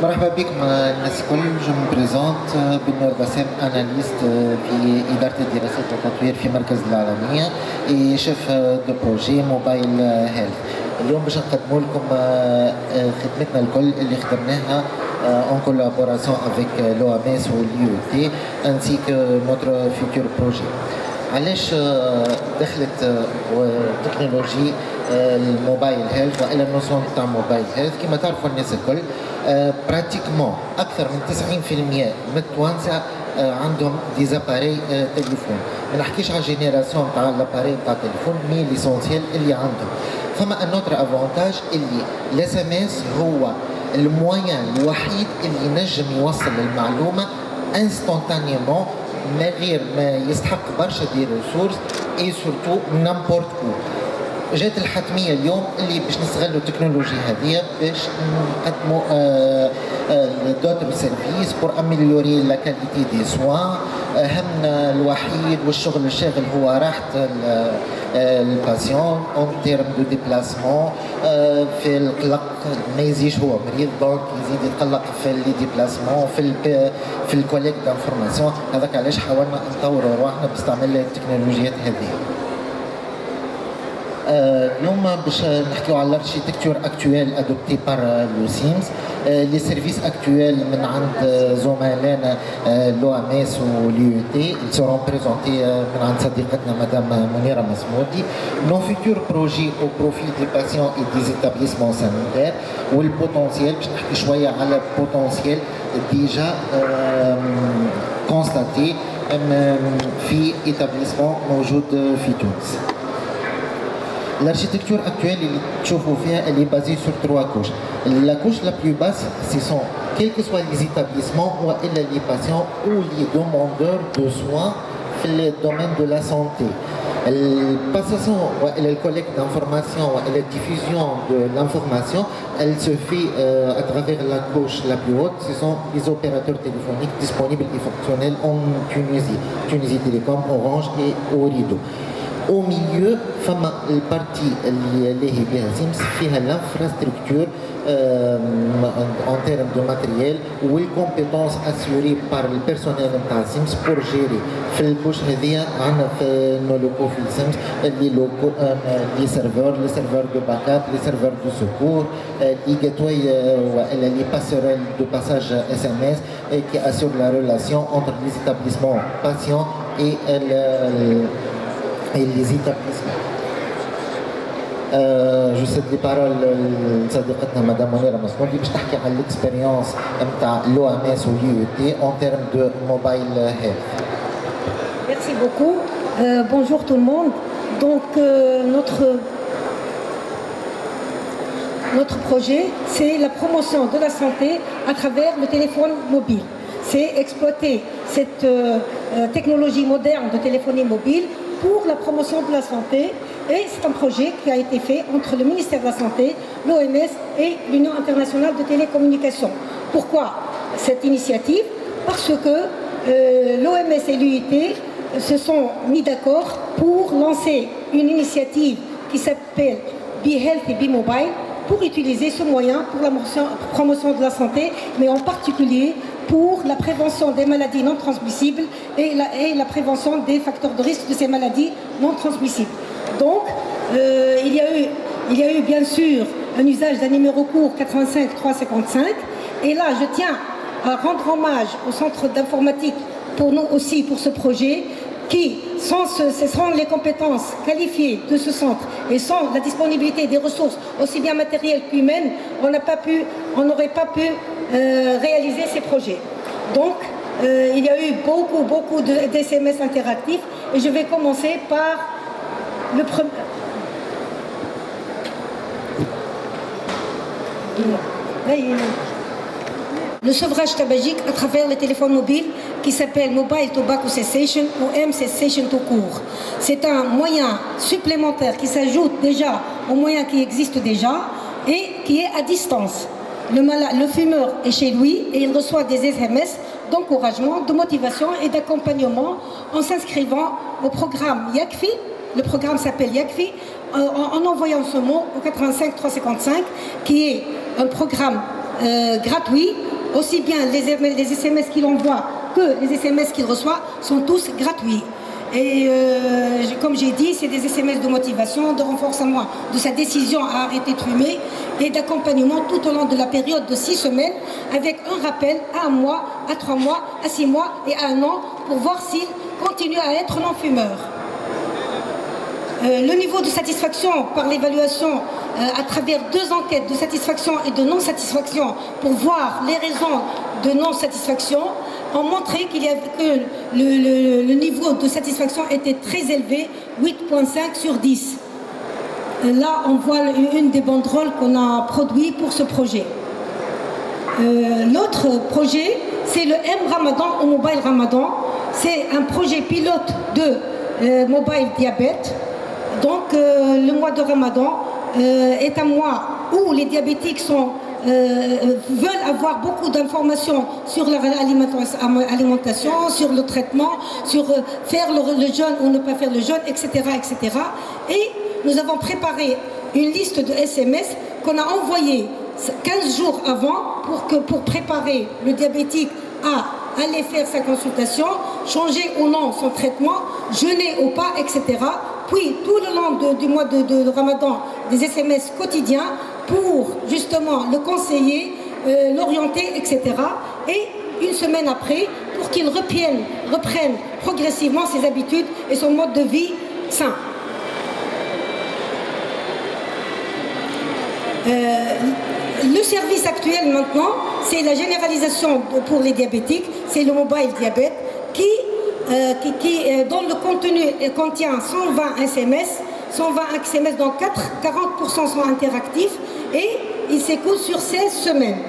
مرحبا بكم الناس الكل. جو بريزونت بالنور بسام، اناليست في اداره الدراسات والتطوير في مركز العالميه شيف دو بروجي موبايل هيلث. اليوم باش نقدموا لكم خدمتنا الكل اللي خدمناها en collaboration avec l'OMS ou l'IoT ainsi que notre futur projet. علاش دخلت تكنولوجي الموبايل هيلث والى النوسيون تاع موبايل هيلث؟ كما تعرفوا الناس الكل براتيكمون اكثر من 90% من التوانسه عندهم ديزاباري تليفون. ما نحكيش على الجينيراسيون تاع لاباري تاع التليفون، مي ليسونسيال اللي عندهم. فما انوتر افونتاج اللي الاس ام اس هو المويان الوحيد اللي ينجم يوصل المعلومه انستونتانيومون من غير ما يستحق برشا دي ريسورس اي سورتو نامبورت او. جات الحتميه اليوم اللي باش نستغلوا التكنولوجيا هذه باش نقدموا دوتر سيرفيس بور اميليوري لا كاليتي دي سوان. همنا الوحيد والشغل الشاغل هو راحه الباسيون اون تيرم دو ديبلاسمون. في القلق ما يزيش هو مريض دونك يزيد يتقلق في لي ديبلاسمون في الكوليكت دانفورماسيون. هذاك علاش حاولنا نطوروا رواحنا باستعمال التكنولوجيات هذه. اليوم باش نحكيو على الاركيتكتور اكتويل ادوبتي بار لو سيمز. لي سيرفيس اكتويل من عند زملائنا لو ام اس واليو تي سيرون بريزونتي من عند صديقتنا مدام منيره مسمودي. نو فيتور بروجي او بروفيل دي باسيون اي دي زيتابليسمون سانيتير والبوتونسيال. باش نحكي شويه على البوتونسيال ديجا كونستاتي في ايتابليسمون موجود في تونس. L'architecture actuelle, elle est basée sur 3 couches. La couche la plus basse, ce sont, quels que soient les établissements ou les patients ou les demandeurs de soins dans le domaine de la santé. La passation, la collecte d'informations et la diffusion de l'information, elle se fait à travers la couche la plus haute. Ce sont les opérateurs téléphoniques disponibles et fonctionnels en Tunisie. Tunisie Télécom, Orange et Ooredoo. Au milieu, la partie qui est l'infrastructure en termes de matériel ou les compétences assurées par le personnel de Sims pour gérer. Dans la couche, nos locaux Sims, les serveurs de backup, les serveurs de secours, les gateways, les passerelles de passage SMS qui assurent la relation entre les établissements patients et les établissements. Je cède les paroles à Madame Monera Masmoudi باش تحكي على l'expérience نتاع l'OMS ou l'IoT en termes de mobile health. Merci beaucoup. Bonjour tout le monde. Donc notre projet, c'est la promotion de la santé à travers le téléphone mobile. C'est exploiter cette technologie moderne de téléphonie mobile pour la promotion de la santé, et c'est un projet qui a été fait entre le ministère de la Santé, l'OMS et l'Union internationale de télécommunications. Pourquoi cette initiative? Parce que l'OMS et l'UIT se sont mis d'accord pour lancer une initiative qui s'appelle Be Healthy, Be Mobile, pour utiliser ce moyen pour la promotion de la santé, mais en particulier pour la prévention des maladies non transmissibles et la prévention des facteurs de risque de ces maladies non transmissibles. Donc, il y a eu bien sûr un usage d'un numéro court 85 355. Et là, je tiens à rendre hommage au centre d'informatique pour nous aussi, pour ce projet, qui, sans les compétences qualifiées de ce centre et sans la disponibilité des ressources aussi bien matérielles qu'humaines, on n'aurait pas pu réaliser ces projets. Donc, il y a eu beaucoup d'SMS interactifs, et je vais commencer par le premier. Le sevrage tabagique à travers les téléphones mobiles qui s'appelle Mobile Tobacco Cessation ou M-Cessation tout court. C'est un moyen supplémentaire qui s'ajoute déjà aux moyens qui existent déjà et qui est à distance. Le fumeur est chez lui et il reçoit des SMS d'encouragement, de motivation et d'accompagnement en s'inscrivant au programme Yakfi. Le programme s'appelle Yakfi, en envoyant ce mot au 85 355 qui est un programme gratuit, aussi bien les SMS qu'il envoie que les SMS qu'il reçoit sont tous gratuits. Et comme j'ai dit, c'est des SMS de motivation, de renforcement de sa décision à arrêter de fumer et d'accompagnement tout au long de la période de 6 semaines avec un rappel à 1 mois, à 3 mois, à 6 mois et à 1 an pour voir s'il continue à être non-fumeur. Le niveau de satisfaction par l'évaluation à travers 2 enquêtes de satisfaction et de non-satisfaction pour voir les raisons de non-satisfaction ont montré que le niveau de satisfaction était très élevé, 8,5 sur 10. Là, on voit une des banderoles qu'on a produites pour ce projet. L'autre projet, c'est le M-Ramadan au Mobile Ramadan. C'est un projet pilote de Mobile Diabète. Donc, le mois de Ramadan est un mois où les diabétiques veulent avoir beaucoup d'informations sur leur alimentation, sur le traitement, sur faire le jeûne ou ne pas faire le jeûne, etc., etc. Et nous avons préparé une liste de SMS qu'on a envoyée 15 jours avant pour préparer le diabétique à aller faire sa consultation, changer ou non son traitement, jeûner ou pas, etc. Puis tout le long du mois de Ramadan, des SMS quotidiens pour justement le conseiller, l'orienter, etc. Et une semaine après, pour qu'il reprenne progressivement ses habitudes et son mode de vie sain. Le service actuel maintenant, c'est la généralisation pour les diabétiques, c'est le mobile diabète dont le contenu contient 120 SMS, 120 SMS dont 40% sont interactifs et il s'écoule sur 16 semaines.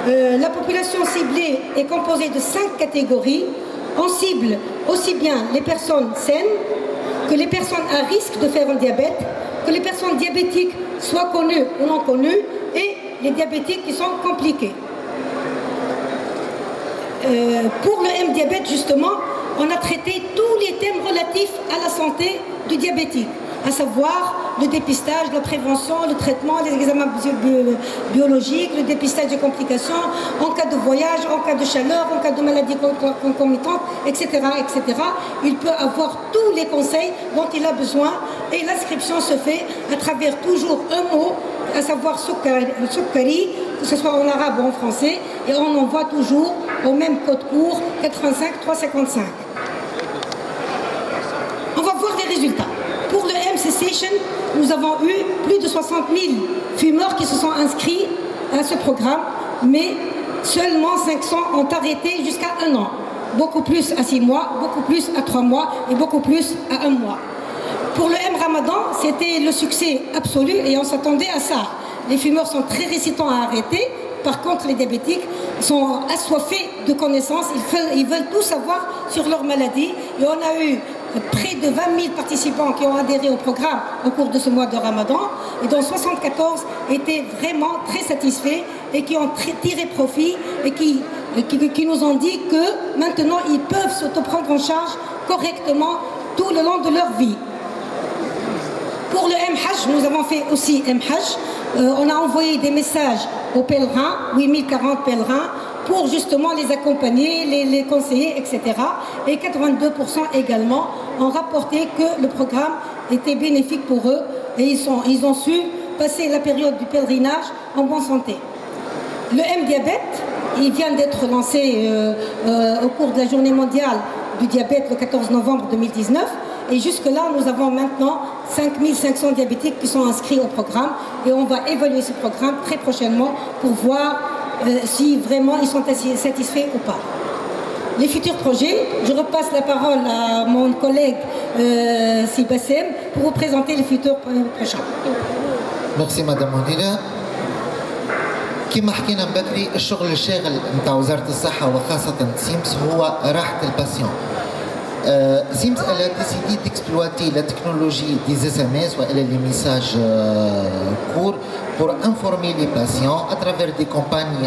La population ciblée est composée de 5 catégories. On cible aussi bien les personnes saines que les personnes à risque de faire un diabète, que les personnes diabétiques soient connues ou non connues et les diabétiques qui sont compliqués. Pour le M-diabète, justement, on a traité tous les thèmes relatifs à la santé du diabétique, à savoir le dépistage, la prévention, le traitement, les examens biologiques, le dépistage des complications, en cas de voyage, en cas de chaleur, en cas de maladie concomitante, etc., etc. Il peut avoir tous les conseils dont il a besoin et l'inscription se fait à travers toujours un mot, à savoir soukari, que ce soit en arabe ou en français, et on envoie toujours au même code court 85 355. On va voir les résultats. Pour le M-Cessation, nous avons eu plus de 60 000 fumeurs qui se sont inscrits à ce programme, mais seulement 500 ont arrêté jusqu'à 1 an. Beaucoup plus à 6 mois, beaucoup plus à 3 mois et beaucoup plus à 1 mois. Pour le M-Ramadan, c'était le succès absolu et on s'attendait à ça. Les fumeurs sont très résistants à arrêter. Par contre, les diabétiques sont assoiffés de connaissances. Ils veulent tout savoir sur leur maladie. Et on a eu près de 20 000 participants qui ont adhéré au programme au cours de ce mois de Ramadan. Et dont 74 étaient vraiment très satisfaits et qui ont tiré profit et qui nous ont dit que maintenant, ils peuvent s'auto-prendre en charge correctement tout le long de leur vie. Pour le M-Hajj, nous avons fait aussi M-Hajj. On a envoyé des messages aux pèlerins, 8040 pèlerins, pour justement les accompagner, les conseiller, etc. Et 82% également ont rapporté que le programme était bénéfique pour eux et ils ont su passer la période du pèlerinage en bonne santé. Le M-Diabète, il vient d'être lancé au cours de la journée mondiale du diabète le 14 novembre 2019. Et jusque-là, nous avons maintenant 5500 diabétiques qui sont inscrits au programme et on va évaluer ce programme très prochainement pour voir si vraiment ils sont satisfaits ou pas. Les futurs projets, je repasse la parole à mon collègue Sibassem pour vous présenter les futurs prochains. Merci Madame Mounira. كما حكينا بكري الشغل الشاغل نتاع وزارة الصحة وخاصة سيمس هو راحة الباسيون. Sims elle a décidé d'exploiter la technologie des SMS ou les messages courts pour informer les patients à travers des campagnes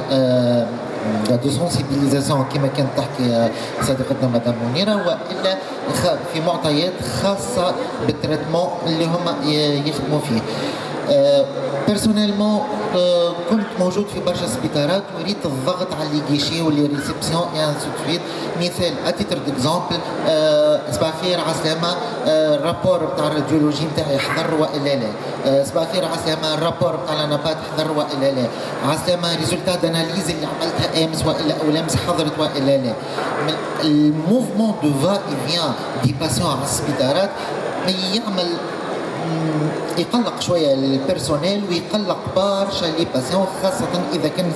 de sensibilisation كما كانت تحكي صديقتنا مدام منيرة والا في معطيات خاصة بالتريتمون اللي هما يخدموا فيه. بيرسونيلمون كنت موجود في برشا سبيطارات وريت الضغط على لي غيشي ولي ريسبسيون اي ان سويت. مثال اتيتر ديكزامبل صباح الخير عسلامه الرابور بتاع الراديولوجي نتاعي حضر والا لا، صباح الخير عسلامه الرابور بتاع الانابات حضر والا لا، عسلامه ريزولتا داناليز اللي عملتها امس والا او لامس حضرت والا لا. الموفمون دو فا اي فيان دي باسيون على السبيطارات يعمل يقلق شويه البيرسونيل ويقلق برشا لي باسيون، خاصه اذا كان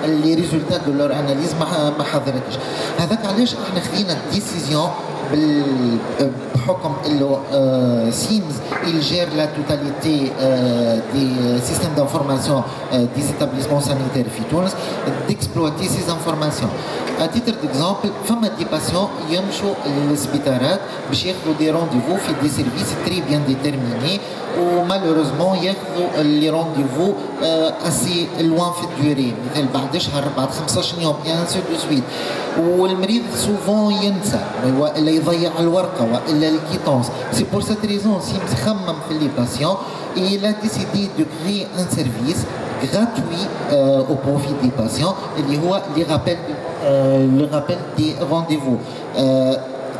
لي ريزولتا دو لور اناليز ما حضرتش. هذاك علاش احنا خذينا ديسيزيون بحكم انه سيمز il gère la totalité des systèmes d'information des établissements sanitaires في تونس d'exploiter ces informations. À titre d'exemple, فما دي باسيون يمشوا للسبيطارات باش ياخذوا دي رونديفو في دي سيرفيس تري بيان ديتيرميني ومالوروزمون ياخذوا لي رونديفو اسي لوان في الدوري، مثل بعد شهر بعد 15 يوم اي ان سو دو سويت، والمريض سوفون ينسى والا يضيع الورقه والا الكيتونس. سي بور سيت ريزون سيمز خمم في لي باسيون et il a décidé de créer un service gratuit au profit des patients اللي هو le rappel des rendez-vous.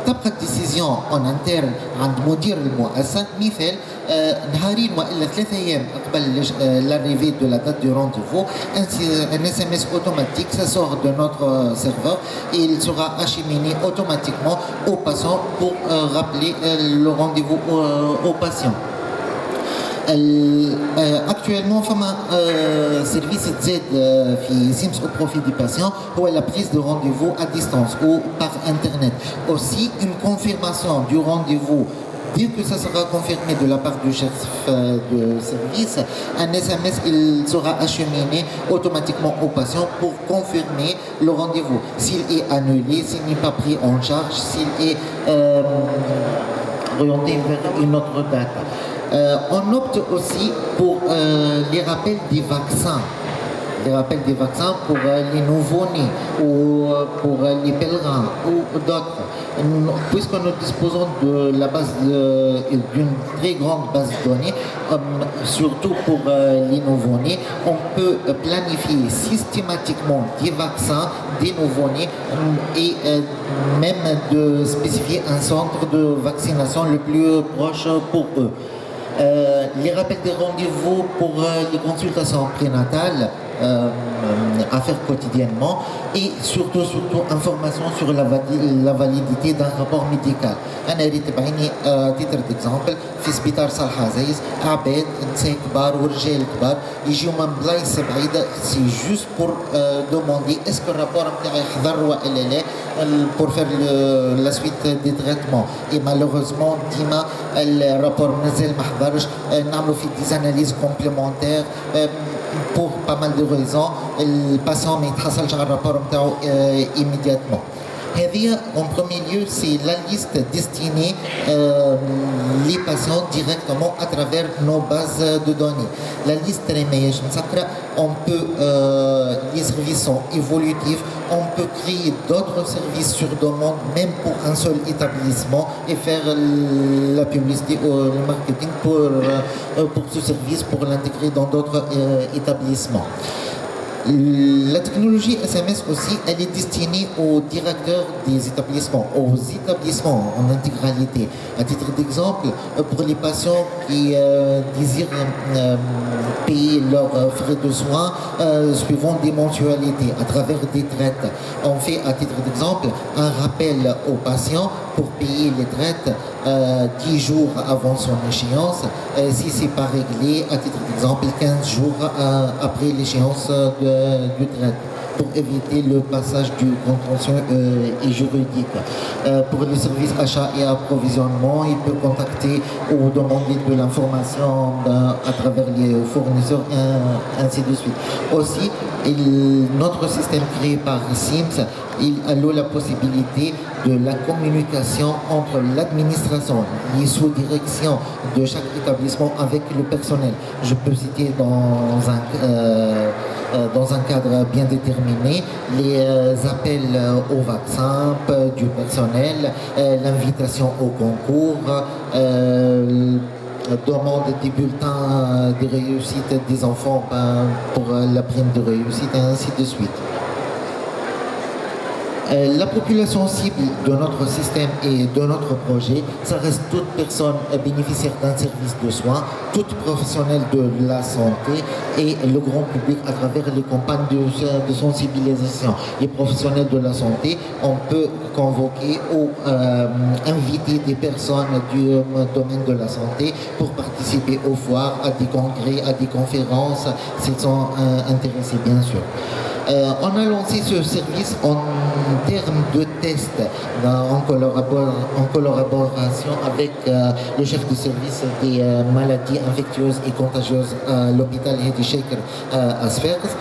تبقى الديسيزيون اون انترن عند مدير المؤسسه. مثال نهارين والا 3 ايام قبل l'arrivée de la date du rendez-vous, un SMS automatique ça sort de notre serveur et il sera acheminé automatiquement au patient pour rappeler le rendez-vous au patient. Actuellement فما سيرفيس تزاد في سيمس au profit du patient هو la prise de rendez-vous à distance ou par internet. Aussi une confirmation du rendez-vous. Dès que ça sera confirmé de la part du chef de service, un SMS il sera acheminé automatiquement au patient pour confirmer le rendez-vous. S'il est annulé, s'il n'est pas pris en charge, s'il est orienté vers une autre date. On opte aussi pour les rappels des vaccins. Les rappels des vaccins pour les nouveau-nés ou pour les pèlerins ou d'autres. Puisque nous disposons de la base d'une très grande base de données, surtout pour les nouveau-nés, on peut planifier systématiquement des vaccins des nouveau-nés et même de spécifier un centre de vaccination le plus proche pour eux. Les rappels des rendez-vous pour les consultations prénatales à faire quotidiennement et surtout information sur la validité d'un rapport médical. أنا ريت بعيني تيتر ديكزامبل في سبيطار صالح عزيز عباد نساء كبار ورجال كبار يجيو من بلايص بعيدة سي جوست بور دوموندي اسكو الرابور نتاعي حضر والا لا بور فير لا سويت دي تريتمون. اي مالوغوزمون ديما الرابور مازال ما حضرش، نعملوا في دي اناليز كومبليمونتير pour pas mal de raisons. Le patient ne يتحصلش على الرابور نتاعو immédiatement. هذه en premier lieu c'est la liste destinée les patients directement à travers nos bases de données. La liste رمايش مسكرة. On peut les services sont évolutifs. On peut créer d'autres services sur demande même pour un seul établissement et faire la publicité ou le marketing pour ce service pour l'intégrer dans d'autres établissements. La technologie SMS aussi, elle est destinée aux directeurs des établissements, aux établissements en intégralité. À titre d'exemple, pour les patients qui désirent payer leurs frais de soins suivant des mensualités à travers des traites, on fait à titre d'exemple un rappel aux patients pour payer les traites 10 jours avant son échéance. Si ce n'est pas réglé, à titre d'exemple, 15 jours après l'échéance du traite, pour éviter le passage du contentieux et juridique. Pour les services achat et approvisionnement, il peut contacter ou demander de l'information à travers les fournisseurs, ainsi de suite. Aussi, notre système créé par Sims, il alloue la possibilité de la communication entre l'administration, les sous-directions de chaque établissement avec le personnel. Je peux citer dans un cadre bien déterminé les appels au vaccin du personnel, l'invitation au concours, demande des bulletins de réussite des enfants pour la prime de réussite et ainsi de suite. La population cible de notre système et de notre projet, ça reste toute personne bénéficiaire d'un service de soins, toute professionnelle de la santé et le grand public à travers les campagnes de sensibilisation. Les professionnels de la santé, on peut convoquer ou inviter des personnes du domaine de la santé pour participer aux foires, à des congrès, à des conférences, s'ils sont intéressés bien sûr. On a lancé ce service en termes de test en collaboration avec le chef de service des maladies infectieuses et contagieuses à l'hôpital Hedi Sheker à Sfax.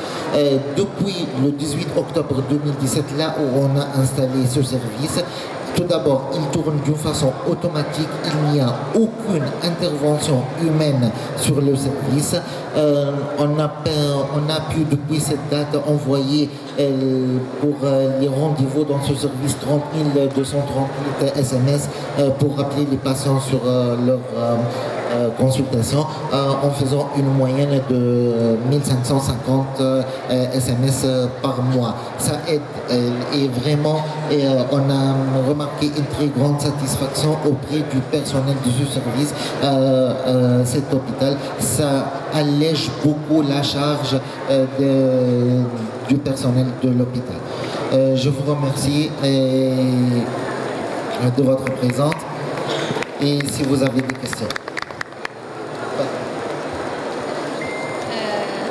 Depuis le 18 octobre 2017, là où on a installé ce service, tout d'abord, il tourne d'une façon automatique, il n'y a aucune intervention humaine sur le service. On a pu depuis cette date envoyer pour les rendez-vous dans ce service 30 238 SMS pour rappeler les patients sur leur consultation en faisant une moyenne de 1550 SMS par mois. Ça aide et vraiment on a remarqué une très grande satisfaction auprès du personnel de ce service. Cet hôpital, ça allège beaucoup la charge du personnel de l'hôpital. Je vous remercie de votre présence et si vous avez des questions.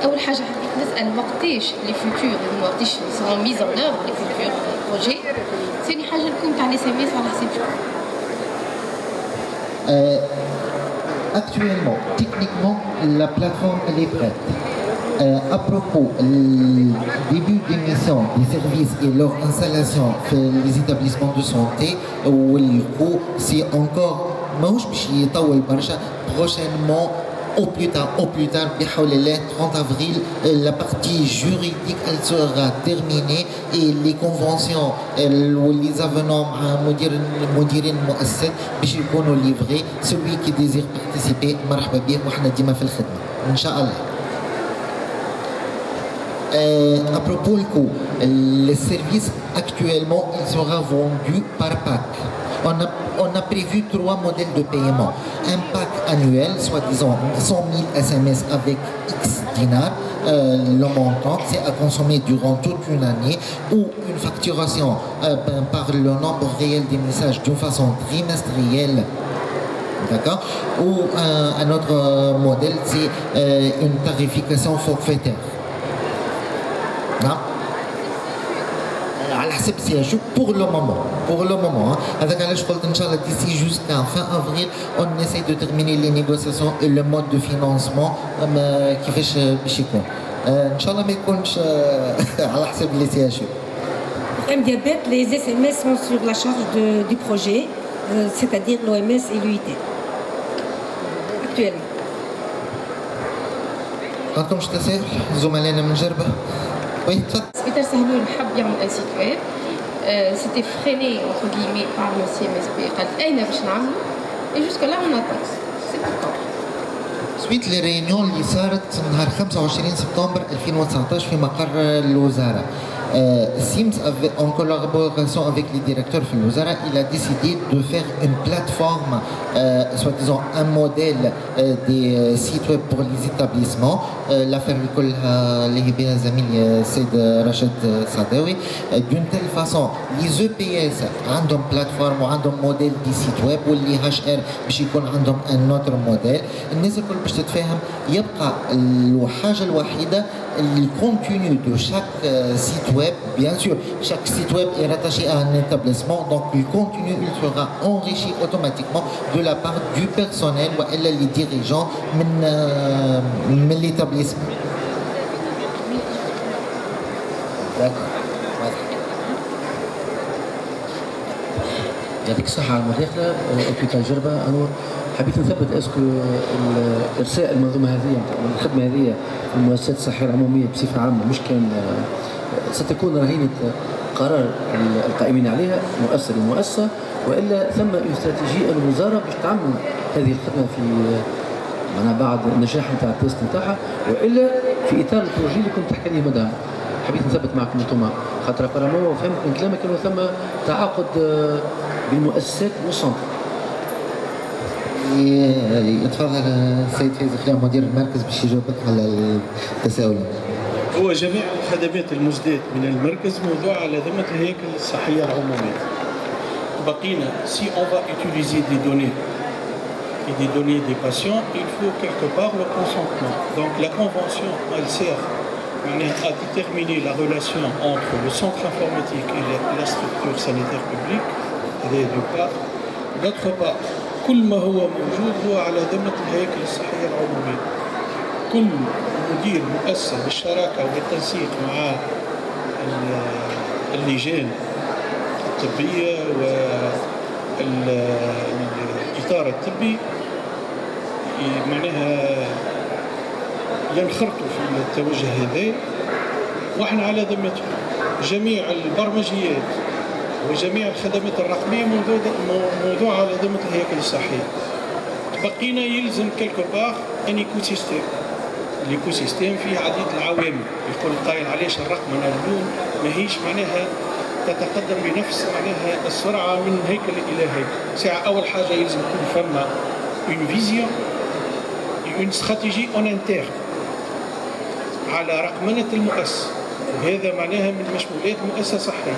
أول حاجة حبيت نسأل وقتاش لي فيوتور وقتاش سون ميز ان اوفر لي فيوتور بروجي. ثاني حاجة الكم تاع لي سي ام اس على حساب شكون؟ Actuellement, techniquement, la plateforme elle est prête. À propos, le début d'émission des services et leur installation dans les établissements de santé, c'est encore prochainement, au plus tard, 30 avril, la partie juridique elle sera terminée et les conventions les avenants مديرين المؤسسات باش يكونوا livrés. Celui qui désire participer مرحبا بيه وحنا ديما في الخدمة إن شاء الله. À propos le coût, le service actuellement il sera vendu par pack. On a prévu 3 modèles de paiement. Un pack annuel, soit-disant 100 000 SMS avec X dinars, le montant, c'est à consommer durant toute une année, ou une facturation par le nombre réel des messages d'une façon trimestrielle. D'accord. Ou un autre modèle, c'est une tarification forfaitaire. Non. على حسب سياجو pour le moment هذاك علاش قلت ان شاء الله d'ici jusqu'à fin avril on essaie de terminer les négociations et le mode de financement كيفاش باش يكون ان شاء الله ما يكونش على حسب لي سياجو. M Diabète, les SMS sont sur la charge du projet, c'est-à-dire l'OMS et l'UIT actuellement. عندكم شي تساؤل زملائنا من جربه؟ Oui, سبيتال سهلول حب يعمل ان سيت ويب سيتي فريني entre guillemets par le CMSP قالت اين باش نعملوا et jusque là on attend. C'est d'accord. سويت لي ريونيون اللي صارت نهار 25 سبتمبر 2019 في مقر الوزاره. Sims, en collaboration avec les directeurs de l'Ozara, il a décidé de faire une plateforme, soi-disant un modèle des sites web pour les établissements. L'affaire les amis c'est de Rachid Sadawi. D'une telle façon, les EPS ont une plateforme ou un modèle des sites web ou les HR ont un autre modèle. الناس الكل باش تتفاهم يبقى الحاجة الوحيدة le contenu de chaque site web, bien sûr, chaque site web est rattaché à un établissement, donc le contenu il sera enrichi automatiquement de la part du personnel ou les dirigeants de l'établissement. D'accord. يعطيك الصحة على المداخلة أوبيتال جربة. أنا حبيت نثبت اسكو إرساء المنظومة هذه الخدمة هذه في المؤسسات الصحية العمومية بصفة عامة مش كان ستكون رهينة قرار القائمين عليها مؤسسة لمؤسسة، وإلا ثم استراتيجية الوزارة باش تعمل هذه الخدمة معناها بعد النجاح نتاع التيست نتاعها، والا في اطار البروجي اللي كنت تحكي لي مدام. حبيت نثبت معكم انتم خاطر ابارامون فهمت من كلامك انه ثم تعاقد بالمؤسسات والسنتر. يتفضل السيد فايز خليل مدير المركز باش يجاوبك على التساؤل. هو جميع الخدمات المزدات من المركز موضوع على ذمة الهيكل الصحية العمومية. بقينا si on va utiliser des données et des données des patients, il faut quelque part le consentement. Donc la convention, elle sert à déterminer la relation entre le centre informatique et la structure sanitaire publique, d'une part. D'autre part, كل ما هو موجود هو على ذمة الهيكل الصحية العمومية. كل مدير مؤسسة بالشراكة وبالتنسيق مع اللجان الطبية والإطار الطبي معناها ينخرطوا في التوجه هذا، واحنا على ذمتهم. جميع البرمجيات وجميع الخدمات الرقمية موضوع على ذمة الهيكل الصحية. بقينا يلزم كالكو بار ان ايكو سيستيم. الايكو سيستيم فيه عديد العوامل. يقول قايل علاش الرقمنة اليوم ماهيش معناها تتقدم بنفس معناها السرعة من هيكل إلى هيكل. ساعة أول حاجة يلزم يكون فما une vision une stratégie en interne على رقمنة المؤسسة، وهذا معناها من مشمولات مؤسسة صحية.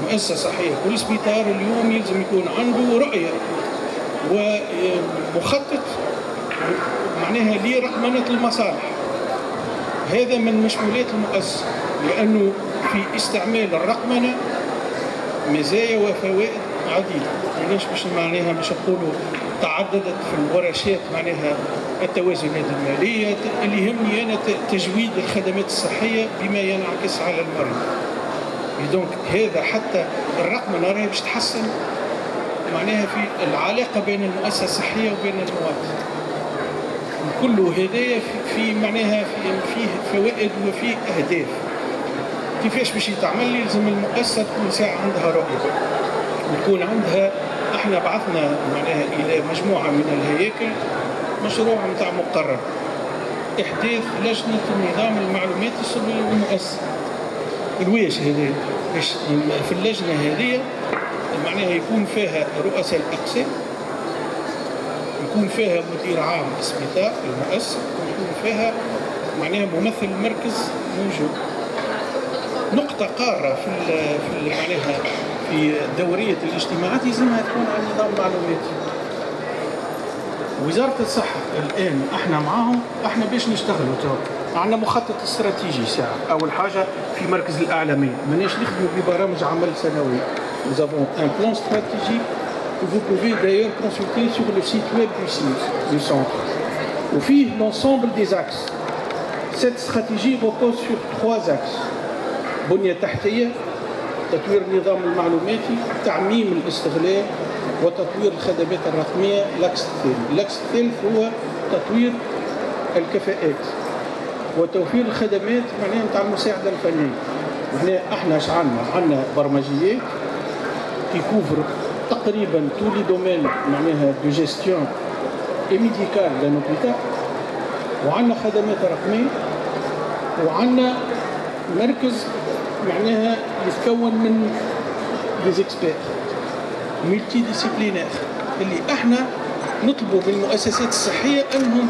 مؤسسة صحية كل سبيطار اليوم يلزم يكون عنده رؤية ومخطط معناها لرقمنة المصالح. هذا من مشمولات المؤسسة، لأنه في استعمال الرقمنة مزايا وفوائد عديدة. ماناش باش معناها باش نقولوا تعددت في الورشات معناها التوازنات المالية. اللي يهمني أنا تجويد الخدمات الصحية بما ينعكس على المريض. دونك هذا حتى الرقمنة راهي باش تحسن معناها في العلاقة بين المؤسسة الصحية وبين المواطن. كله هدايا في معناها فيه فوائد وفيه أهداف. كيفاش باش يتعمل؟ يلزم المؤسسة تكون ساعة عندها رؤية، وتكون عندها. احنا بعثنا معناها إلى مجموعة من الهياكل مشروع متاع مقرر إحداث لجنة النظام المعلوماتي السري للمؤسسة. الواش هذا باش في اللجنة هذه معناها يكون فيها رؤساء الأقسام، يكون فيها مدير عام السبيطار المؤسسة، يكون فيها معناها ممثل المركز موجود. نقطة قارة في معناها في دورية الاجتماعات لازمها تكون على النظام المعلوماتي. وزارة الصحة الآن احنا معاهم، احنا باش نشتغلوا تو عندنا مخطط استراتيجي ساعة. أول حاجة في مركز الأعلامية ماناش نخدموا ببرامج عمل سنوية. Nous avons un plan stratégique que vous pouvez d'ailleurs consulter sur le site web du centre. وفيه l'ensemble des axes. Cette stratégie repose sur 3 axes. بنية تحتية، تطوير النظام المعلوماتي، تعميم الاستغلال، وتطوير الخدمات الرقمية. الأكس الثالث هو تطوير الكفاءات وتوفير الخدمات معناها نتاع المساعدة الفنية. وهنا احنا عندنا برمجيات يكوفر تقريبا tous les domaines معناها de gestion et médicale d'un hôpital، وعندنا خدمات رقمية، وعندنا مركز معناها يتكون من des experts ملتي ديسيبلينير اللي احنا نطلبوا من المؤسسات الصحية انهم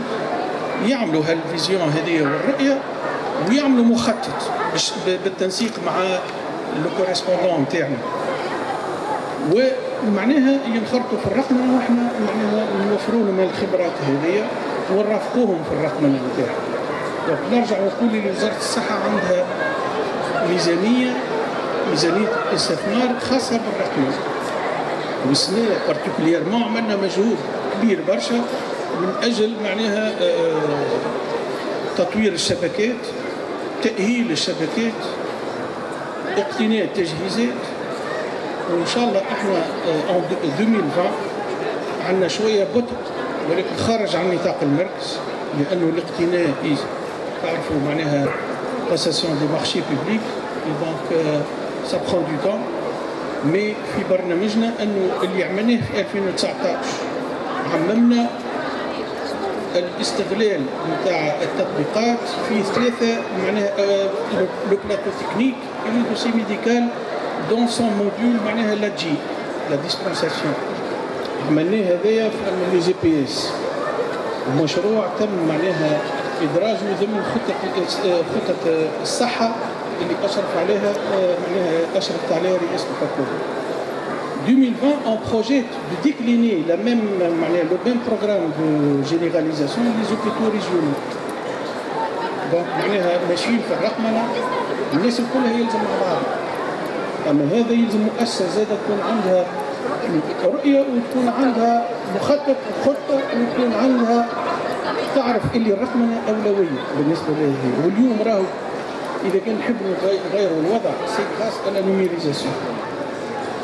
يعملوا هالفيزيون هذه والرؤية، ويعملوا مخطط بالتنسيق مع الكوريسبوندون تاعنا، ومعناها ينخرطوا في الرقمنة، واحنا معناها نوفروا لهم الخبرات هذه ونرافقوهم في الرقمنة نتاعهم. نرجع ونقول لي وزارة الصحة عندها ميزانية استثمار خاصة بالرقمنة، والسنة بارتيكوليرمون عملنا مجهود كبير برشا من أجل معناها تطوير الشبكات، تأهيل الشبكات، اقتناء التجهيزات. وإن شاء الله احنا 2020 عندنا شوية بطء ولكن خارج عن نطاق المركز، لأنه الاقتناء تعرفوا معناها passation des marchés publics et donc ça prend du temps. mais في برنامجنا أنه اللي عملناه في 2019 عممنا الاستغلال نتاع التطبيقات في ثلاثه معناها لو بلاتو تكنيك et le dossier médical dans son module معناها لا جي لا ديسبنساسيون. عملناه هذايا في لي جي بي اس. المشروع تم معناها ادراجه ضمن خطه الصحه اللي اشرف عليها معناها اشرفت عليها رئاسه الحكومه. 2020, on projette de décliner le même programme de généralisation des hôpitaux régionaux. Donc, ماشيين في الرقمنة الناس الكل يلزم مع بعض. أما هذا يلزم مؤسسة زادة تكون عندها رؤية وتكون عندها مخطط وخطة وتكون عندها تعرف اللي الرقمنة أولوية بالنسبة لهذه. واليوم راهو إذا كان نحبوا نغيروا الوضع سي غراس على نوميريزاسيون.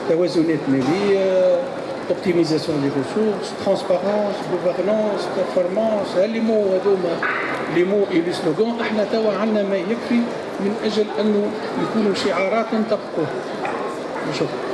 توازنات مالية، اوبتيميزاسيون دي ريسورس، ترانسبارونس، غوفرنانس، بيرفورمانس، هاللي مو هذوما لي مو اي لي سلوغان احنا توا عندنا ما يكفي من اجل انه يكونوا شعارات نطبقوها. شكرا.